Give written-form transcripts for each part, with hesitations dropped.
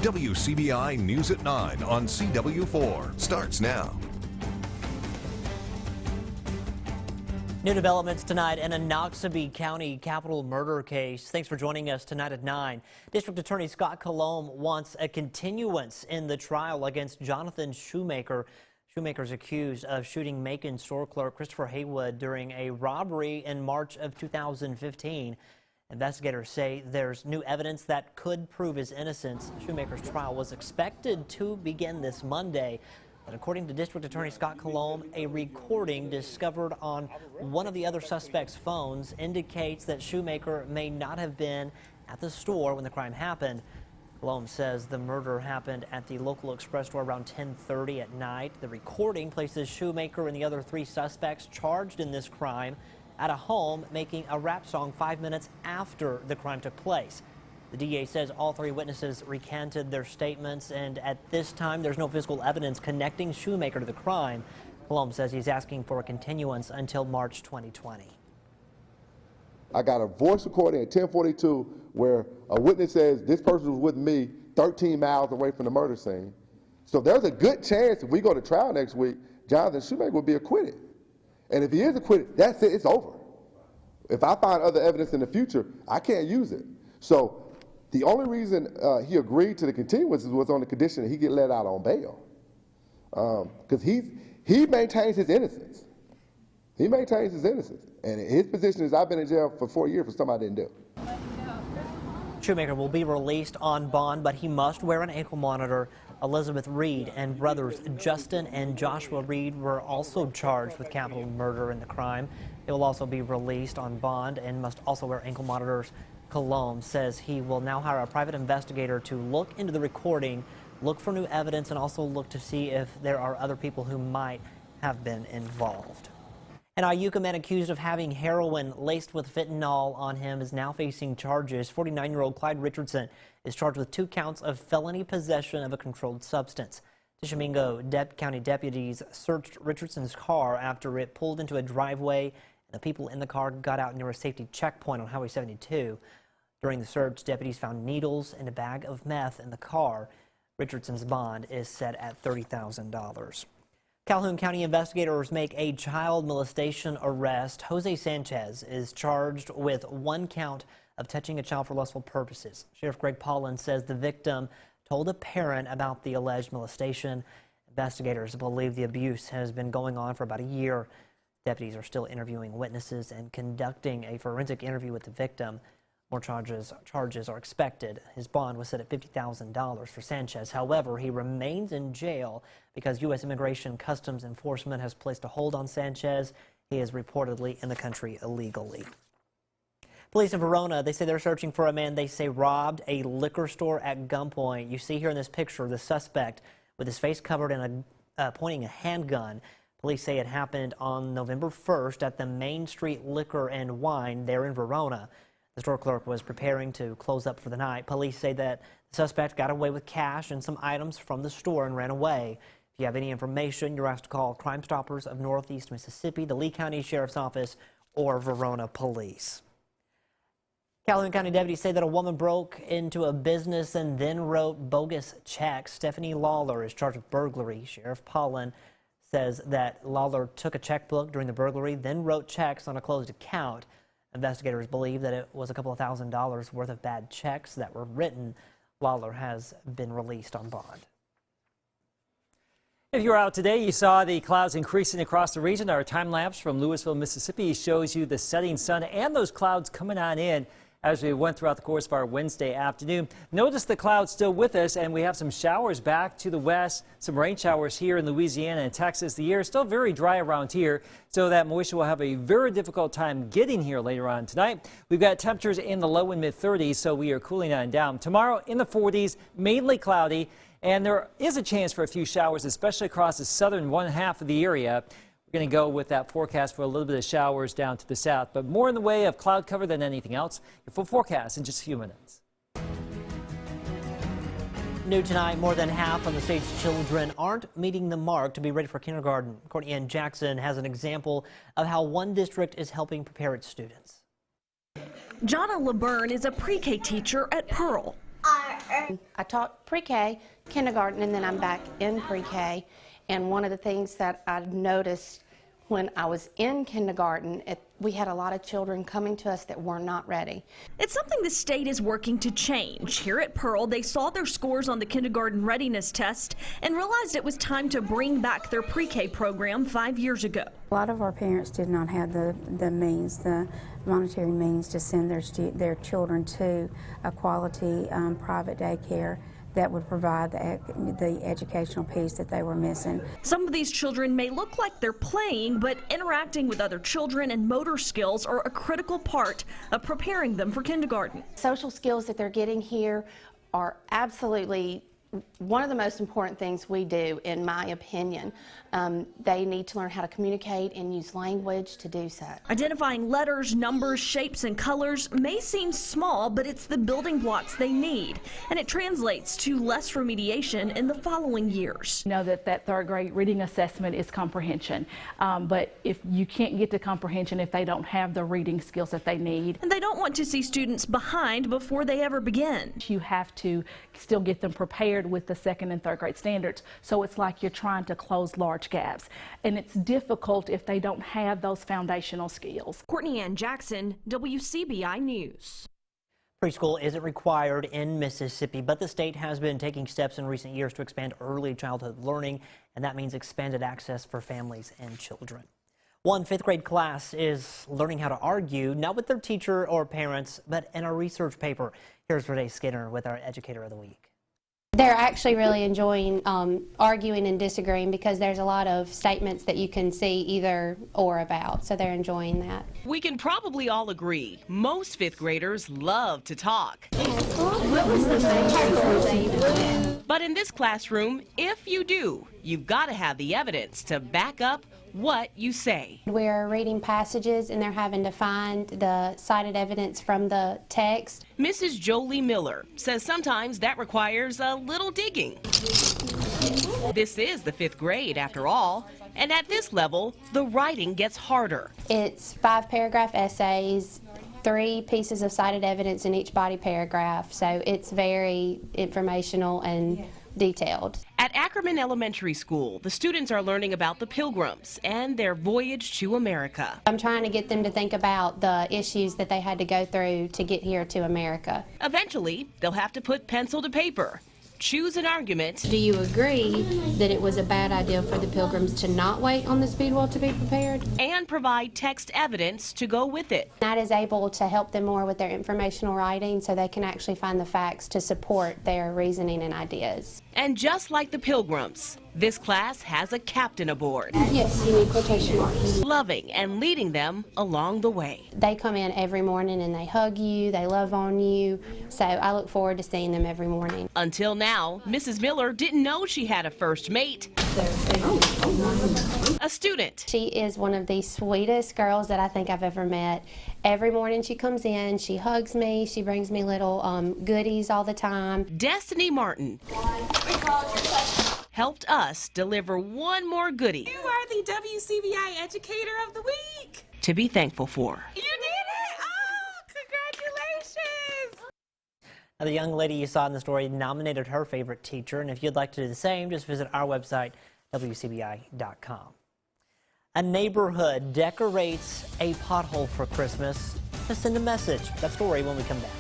WCBI News at 9 on CW4 starts now. New developments tonight in a Noxubee County capital murder case. Thanks for joining us tonight at 9. District Attorney Scott Colomb wants a continuance in the trial against Jonathan Shoemaker. Shoemaker's accused of shooting Macon store clerk Christopher Haywood during a robbery in March of 2015. Investigators say there's new evidence that could prove his innocence. Shoemaker's trial was expected to begin this Monday. But according to District Attorney Scott Colomb, a recording discovered on one of the other suspects' phones indicates that Shoemaker may not have been at the store when the crime happened. Colomb says the murder happened at the local express store around 10:30 at night. The recording places Shoemaker and the other 3 suspects charged in this crime at a home making a rap song 5 minutes after the crime took place. The DA says all 3 witnesses recanted their statements, and at this time there's no physical evidence connecting Shoemaker to the crime. Colomb says he's asking for a continuance until March 2020. I got a voice recording at 10:42 where a witness says this person was with me 13 miles away from the murder scene. So there's a good chance if we go to trial next week, Jonathan Shoemaker will be acquitted. And if he is acquitted, that's it, it's over. If I find other evidence in the future, I can't use it. So the only reason he agreed to the continuance was on the condition that he get let out on bail. Because he maintains his innocence. He maintains his innocence. And his position is I've been in jail for 4 years for something I didn't do. Shoemaker will be released on bond, but he must wear an ankle monitor. Elizabeth Reed and brothers Justin and Joshua Reed were also charged with capital murder in the crime. They will also be released on bond and must also wear ankle monitors. Colomb says he will now hire a private investigator to look into the recording, look for new evidence, and also look to see if there are other people who might have been involved. An Iuka man accused of having heroin laced with fentanyl on him is now facing charges. 49-year-old Clyde Richardson is charged with 2 counts of felony possession of a controlled substance. Tishomingo County deputies searched Richardson's car after it pulled into a driveway, and the people in the car got out near a safety checkpoint on Highway 72. During the search, deputies found needles and a bag of meth in the car. Richardson's bond is set at $30,000. Calhoun County investigators make a child molestation arrest. Jose Sanchez is charged with 1 count of touching a child for lustful purposes. Sheriff Greg Paulin says the victim told a parent about the alleged molestation. Investigators believe the abuse has been going on for about a year. Deputies are still interviewing witnesses and conducting a forensic interview with the victim. More charges are expected. His bond was set at $50,000 for Sanchez. However, he remains in jail because U.S. Immigration Customs Enforcement has placed a hold on Sanchez. He is reportedly in the country illegally. Police in Verona, they say they're searching for a man they say robbed a liquor store at gunpoint. You see here in this picture the suspect with his face covered and pointing a handgun. Police say it happened on November 1st at the Main Street Liquor and Wine there in Verona. The store clerk was preparing to close up for the night. Police say that the suspect got away with cash and some items from the store and ran away. If you have any information, you're asked to call Crime Stoppers of Northeast Mississippi, the Lee County Sheriff's Office, or Verona Police. Calhoun County deputies say that a woman broke into a business and then wrote bogus checks. Stephanie Lawler is charged with burglary. Sheriff Paulin says that Lawler took a checkbook during the burglary, then wrote checks on a closed account. Investigators believe that it was a couple of $1,000s worth of bad checks that were written. Lawler has been released on bond. If you were out today, you saw the clouds increasing across the region. Our time lapse from Louisville, Mississippi shows you the setting sun and those clouds coming on in as we went throughout the course of our Wednesday afternoon. Notice the clouds still with us, and we have some showers back to the west, some rain showers here in Louisiana and Texas. The air is still very dry around here, so that moisture will have a very difficult time getting here later on tonight. We've got temperatures in the low and mid 30s, so we are cooling on down. Tomorrow in the 40s, mainly cloudy, and there is a chance for a few showers, especially across the southern 1/2 of the area. We're going to go with that forecast for a little bit of showers down to the south, but more in the way of cloud cover than anything else. Your full forecast in just a few minutes. New tonight, more than half of the state's children aren't meeting the mark to be ready for kindergarten. Courtney Ann Jackson has an example of how one district is helping prepare its students. Jonna LeBurn is a pre-K teacher at Pearl. I taught pre-K, kindergarten, and then I'm back in pre-K. And one of the things that I noticed when I was in kindergarten, we had a lot of children coming to us that were not ready. It's something the state is working to change. Here at Pearl, they saw their scores on the kindergarten readiness test and realized it was time to bring back their pre-K program 5 years ago. A lot of our parents did not have the means, the monetary means to send their children to a quality private daycare that would provide the educational piece that they were missing. Some of these children may look like they're playing, but interacting with other children and motor skills are a critical part of preparing them for kindergarten. Social skills that they're getting here are absolutely one of the most important things we do, in my opinion. They need to learn how to communicate and use language to do so. Identifying letters, numbers, shapes, and colors may seem small, but it's the building blocks they need, and it translates to less remediation in the following years. Know that third grade reading assessment is comprehension, but if you can't get to comprehension if they don't have the reading skills that they need. And they don't want to see students behind before they ever begin. You have to still get them prepared with the second and third grade standards, so it's like you're trying to close large gaps, and it's difficult if they don't have those foundational skills. Courtney Ann Jackson, WCBI News. Preschool isn't required in Mississippi, but the state has been taking steps in recent years to expand early childhood learning, and that means expanded access for families and children. One fifth grade class is learning how to argue, not with their teacher or parents, but in a research paper. Here's Renee Skinner with our Educator of the Week. They're actually really enjoying arguing and disagreeing because there's a lot of statements that you can see either or about, so they're enjoying that. We can probably all agree, most fifth graders love to talk. But in this classroom, if you do, you've got to have the evidence to back up what you say. We're reading passages and they're having to find the cited evidence from the text. Mrs. Jolie Miller says sometimes that requires a little digging. This is the fifth grade after all, and at this level, the writing gets harder. It's 5-paragraph essays, 3 pieces of cited evidence in each body paragraph, so it's very informational and detailed. At Ackerman Elementary School, the students are learning about the Pilgrims and their voyage to America. I'm trying to get them to think about the issues that they had to go through to get here to America. Eventually, they'll have to put pencil to paper, choose an argument. Do you agree that it was a bad idea for the Pilgrims to not wait on the speed wall to be prepared? And provide text evidence to go with it. That is able to help them more with their informational writing so they can actually find the facts to support their reasoning and ideas. And just like the Pilgrims, this class has a captain aboard. Yes, you need quotation marks. Loving and leading them along the way. They come in every morning and they hug you, they love on you, so I look forward to seeing them every morning. Until now, Mrs. Miller didn't know she had a first mate. A student. She is one of the sweetest girls that I think I've ever met. Every morning she comes in, she hugs me, she brings me little goodies all the time. Destiny Martin helped us deliver one more goodie. You are the WCBI Educator of the Week. To be thankful for. You did it! Oh, congratulations! Now, the young lady you saw in the story nominated her favorite teacher, and if you'd like to do the same, just visit our website, WCBI.com. A neighborhood decorates a pothole for Christmas to send a message. That story when we come back.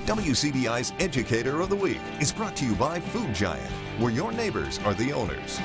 WCBI's Educator of the Week is brought to you by Food Giant, where your neighbors are the owners.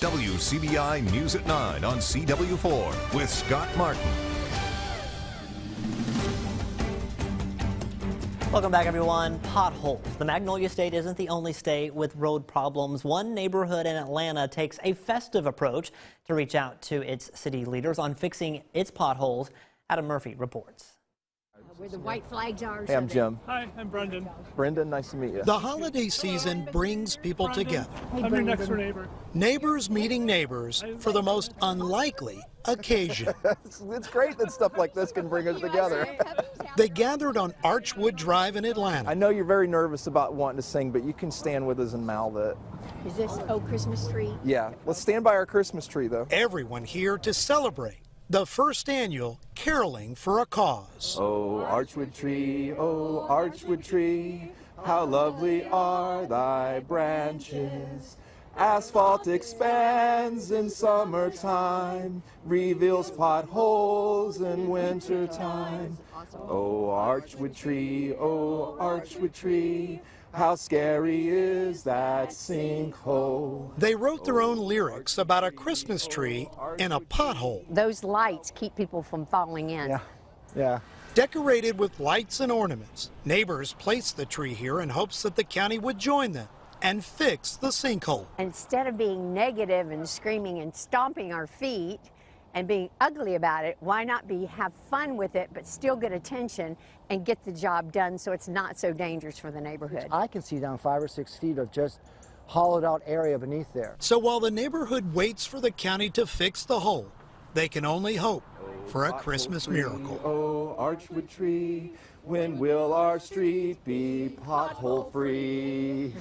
WCBI News at 9 on CW4 with Scott Martin. Welcome back, everyone. Potholes. The Magnolia State isn't the only state with road problems. One neighborhood in Atlanta takes a festive approach to reach out to its city leaders on fixing its potholes. Adam Murphy reports. Where the white flags are. Hey, I'm Jim. Hi, I'm Brendan. Brendan, nice to meet you. The holiday season brings people together. I'm your next door neighbor. Neighbors meeting neighbors for the most unlikely occasion. It's great that stuff like this can bring us together. They gathered on Archwood Drive in Atlanta. I know you're very nervous about wanting to sing, but you can stand with us and mouth it. Is this Christmas tree? Yeah, let's stand by our Christmas tree, though. Everyone here to celebrate the first annual Caroling for a Cause. Oh, Archwood tree, how lovely are thy branches. Asphalt expands in summertime, reveals potholes in wintertime. Oh, Archwood tree, how scary is that sinkhole? They wrote their own lyrics about a Christmas tree in a pothole. Those lights keep people from falling in. Yeah. Decorated with lights and ornaments, neighbors placed the tree here in hopes that the county would join them and fix the sinkhole. Instead of being negative and screaming and stomping our feet and being ugly about it, why not have fun with it but still get attention and get the job done so it's not so dangerous for the neighborhood? I can see down 5 or 6 feet of just hollowed out area beneath there. So while the neighborhood waits for the county to fix the hole, they can only hope for a Christmas miracle. Oh, Archwood tree, when will our street be pothole free?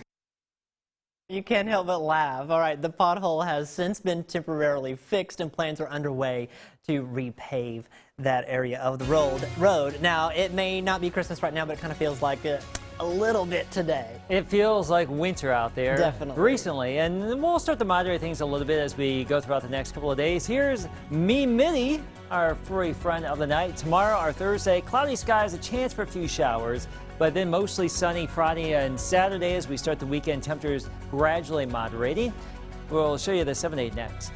You can't help but laugh. All right, the pothole has since been temporarily fixed and plans are underway to repave that area of the road. Now, it may not be Christmas right now, but it kind of feels like it a little bit today. It feels like winter out there. Definitely. Recently, and we'll start to moderate things a little bit as we go throughout the next couple of days. Here's Me Mini, our furry friend of the night. Tomorrow, our Thursday, cloudy skies, a chance for a few showers, but then mostly sunny Friday and Saturday as we start the weekend, temperatures gradually moderating. We'll show you the 7-8 next.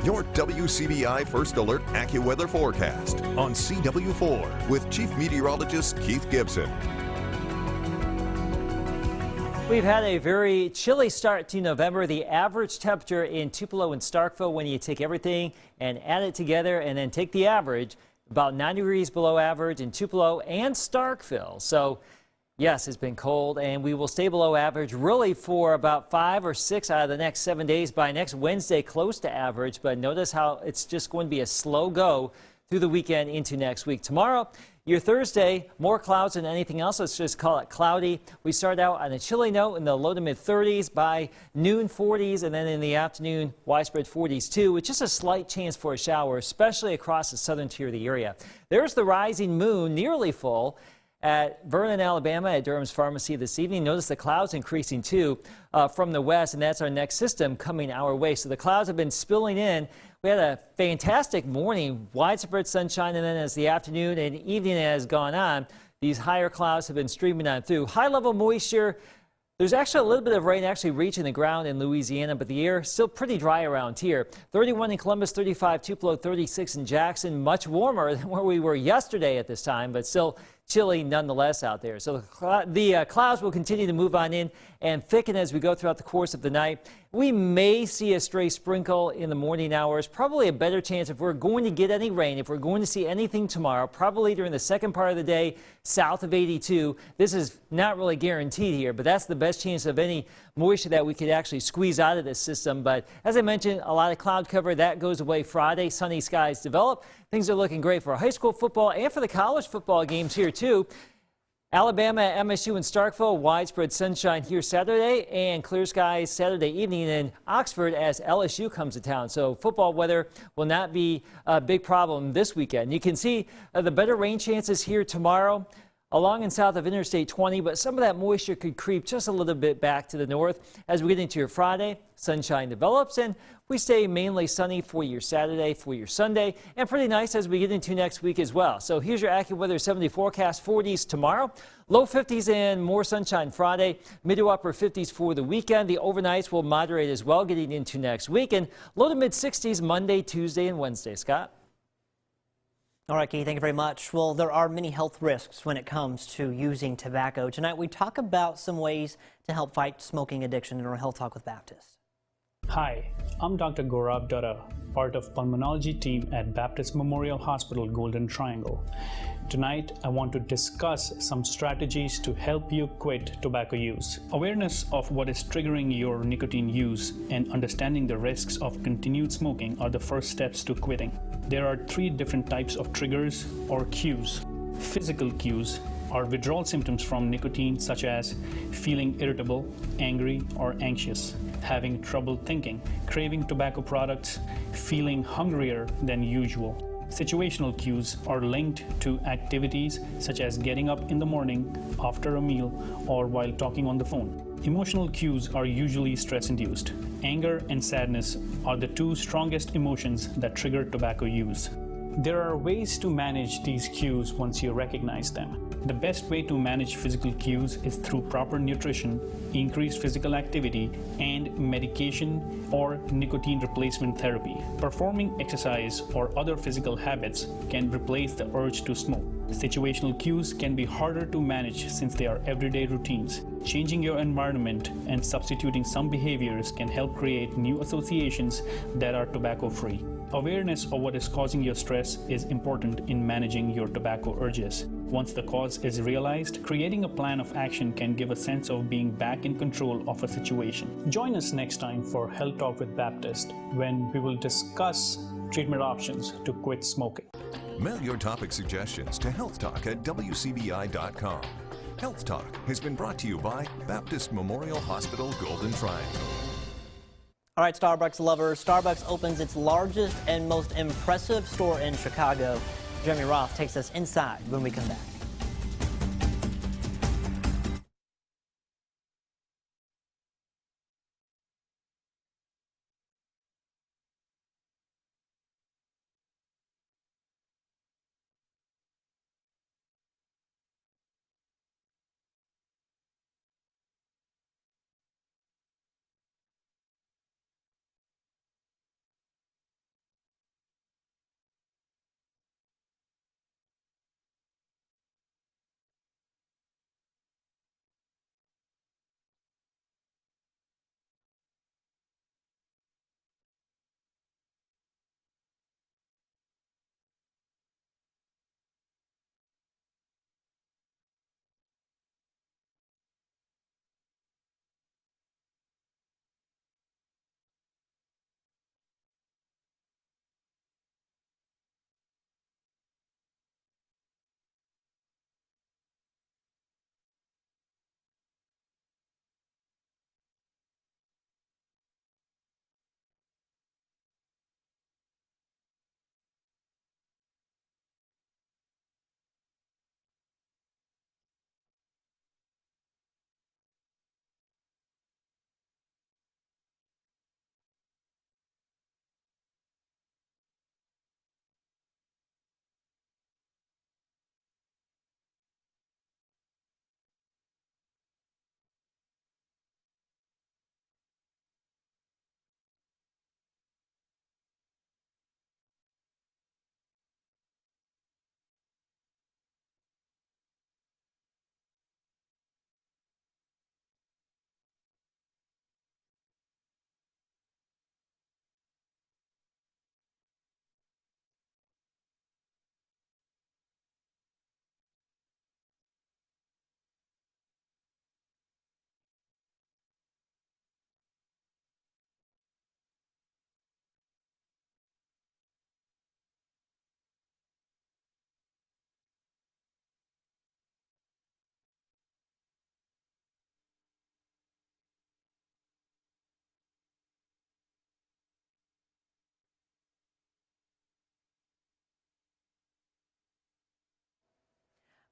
Your WCBI First Alert AccuWeather forecast on CW4 with Chief Meteorologist Keith Gibson. We've had a very chilly start to November. The average temperature in Tupelo and Starkville, when you take everything and add it together and then take the average, about 9 degrees below average in Tupelo and Starkville. So yes, it's been cold, and we will stay below average really for about 5 or 6 out of the next 7 days. By next Wednesday, close to average, but notice how it's just going to be a slow go through the weekend into next week. Tomorrow, your Thursday, more clouds than anything else. Let's just call it cloudy. We start out on a chilly note in the low to mid 30s, by noon 40s, and then in the afternoon, widespread 40s too, with just a slight chance for a shower, especially across the southern tier of the area. There's the rising moon, nearly full at Vernon, Alabama, at Durham's Pharmacy this evening. Notice the clouds increasing too from the west, and that's our next system coming our way. So the clouds have been spilling in. We had a fantastic morning, widespread sunshine, and then as the afternoon and evening has gone on, these higher clouds have been streaming on through. High level moisture. There's actually a little bit of rain actually reaching the ground in Louisiana, but the air still pretty dry around here. 31 in Columbus, 35 Tupelo, 36 in Jackson. Much warmer than where we were yesterday at this time, but still chilly nonetheless out there. So the clouds will continue to move on in and thicken as we go throughout the course of the night. We may see a stray sprinkle in the morning hours. Probably a better chance if we're going to get any rain, if we're going to see anything tomorrow, probably during the second part of the day south of 82. This is not really guaranteed here, but that's the best chance of any moisture that we could actually squeeze out of this system. But as I mentioned, a lot of cloud cover. That goes away Friday. Sunny skies develop. Things are looking great for high school football and for the college football games here too. Alabama, MSU, and Starkville, widespread sunshine here Saturday, and clear skies Saturday evening in Oxford as LSU comes to town. So football weather will not be a big problem this weekend. You can see the better rain chances here tomorrow along and south of Interstate 20, but some of that moisture could creep just a little bit back to the north. As we get into your Friday, sunshine develops, and we stay mainly sunny for your Saturday, for your Sunday, and pretty nice as we get into next week as well. So here's your AccuWeather 70 forecast. 40s tomorrow, low 50s and more sunshine Friday, mid to upper 50s for the weekend. The overnights will moderate as well getting into next week, and low to mid 60s Monday, Tuesday, and Wednesday. Scott? All right, Keith, thank you very much. Well, there are many health risks when it comes to using tobacco. Tonight, we talk about some ways to help fight smoking addiction in our Health Talk with Baptist. Hi, I'm Dr. Gaurav Dutta, part of pulmonology team at Baptist Memorial Hospital Golden Triangle. Tonight, I want to discuss some strategies to help you quit tobacco use. Awareness of what is triggering your nicotine use and understanding the risks of continued smoking are the first steps to quitting. There are 3 different types of triggers or cues. Physical cues are withdrawal symptoms from nicotine, such as feeling irritable, angry, or anxious, having trouble thinking, craving tobacco products, feeling hungrier than usual. Situational cues are linked to activities such as getting up in the morning, after a meal, or while talking on the phone. Emotional cues are usually stress-induced. Anger and sadness are the 2 strongest emotions that trigger tobacco use. There are ways to manage these cues once you recognize them. The best way to manage physical cues is through proper nutrition, increased physical activity, and medication or nicotine replacement therapy. Performing exercise or other physical habits can replace the urge to smoke. Situational cues can be harder to manage since they are everyday routines. Changing your environment and substituting some behaviors can help create new associations that are tobacco-free. Awareness of what is causing your stress is important in managing your tobacco urges. Once the cause is realized, creating a plan of action can give a sense of being back in control of a situation. Join us next time for Health Talk with Baptist, when we will discuss treatment options to quit smoking. Mail your topic suggestions to healthtalk@wcbi.com. Health Talk has been brought to you by Baptist Memorial Hospital Golden Triangle. All right, Starbucks lovers, Starbucks opens its largest and most impressive store in Chicago. Jeremy Roth takes us inside when we come back.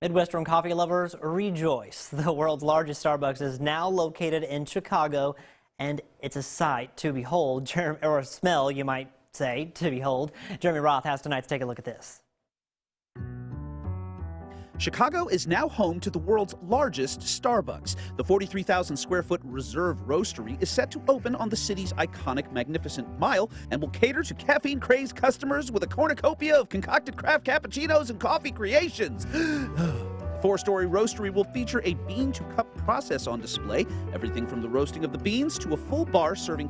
Midwestern coffee lovers, rejoice. The world's largest Starbucks is now located in Chicago, and it's a sight to behold, or a smell, you might say, to behold. Jeremy Roth has tonight to take a look at this. Chicago is now home to the world's largest Starbucks. The 43,000 square foot Reserve Roastery is set to open on the city's iconic Magnificent Mile and will cater to caffeine-crazed customers with a cornucopia of concocted craft cappuccinos and coffee creations. The 4-story roastery will feature a bean-to-cup process on display, everything from the roasting of the beans to a full bar serving